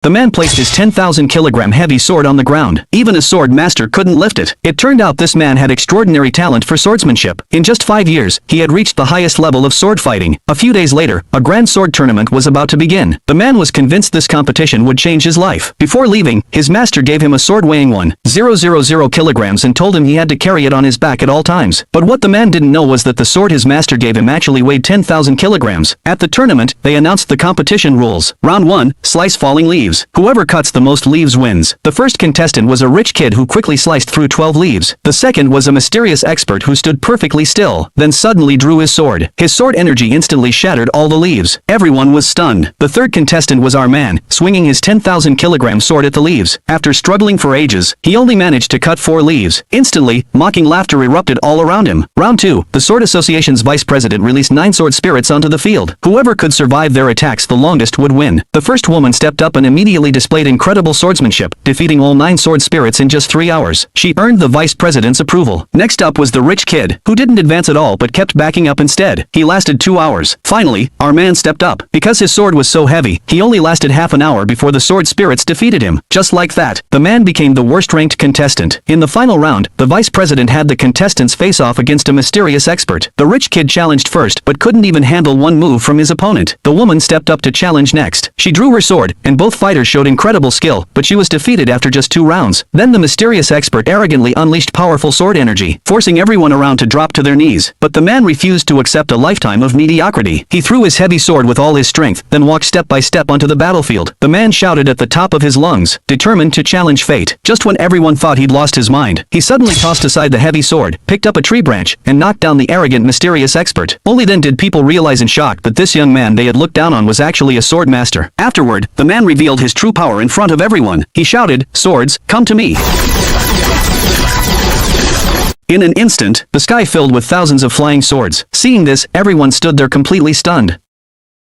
The man placed his 10,000-kilogram heavy sword on the ground. Even a sword master couldn't lift it. It turned out this man had extraordinary talent for swordsmanship. In just 5 years, he had reached the highest level of sword fighting. A few days later, a grand sword tournament was about to begin. The man was convinced this competition would change his life. Before leaving, his master gave him a sword weighing 1,000 kilograms and told him he had to carry it on his back at all times. But what the man didn't know was that the sword his master gave him actually weighed 10,000 kilograms. At the tournament, they announced the competition rules. Round 1, slice falling leaves. Whoever cuts the most leaves wins. The first contestant was a rich kid who quickly sliced through 12 leaves. The second was a mysterious expert who stood perfectly still, then suddenly drew his sword. His sword energy instantly shattered all the leaves. Everyone was stunned. The third contestant was our man, swinging his 10,000-kilogram sword at the leaves. After struggling for ages, he only managed to cut 4 leaves. Instantly, mocking laughter erupted all around him. Round 2, the Sword Association's vice president released 9 sword spirits onto the field. Whoever could survive their attacks the longest would win. The first woman stepped up and immediately displayed incredible swordsmanship, defeating all 9 sword spirits in just 3 hours. She earned the vice president's approval. Next up was the rich kid, who didn't advance at all but kept backing up instead. He lasted 2 hours. Finally, our man stepped up. Because his sword was so heavy, he only lasted half an hour before the sword spirits defeated him. Just like that, the man became the worst-ranked contestant. In the final round, the vice president had the contestants face off against a mysterious expert. The rich kid challenged first but couldn't even handle one move from his opponent. The woman stepped up to challenge next. She drew her sword, and both fighters showed incredible skill, but she was defeated after just 2 rounds. Then the mysterious expert arrogantly unleashed powerful sword energy, forcing everyone around to drop to their knees. But the man refused to accept a lifetime of mediocrity. He threw his heavy sword with all his strength, then walked step by step onto the battlefield. The man shouted at the top of his lungs, determined to challenge fate. Just when everyone thought he'd lost his mind, he suddenly tossed aside the heavy sword, picked up a tree branch, and knocked down the arrogant mysterious expert. Only then did people realize in shock that this young man they had looked down on was actually a sword master. Afterward, the man revealed his true power in front of everyone. He shouted, "Swords, come to me!" In an instant, the sky filled with thousands of flying swords. Seeing this, everyone stood there completely stunned.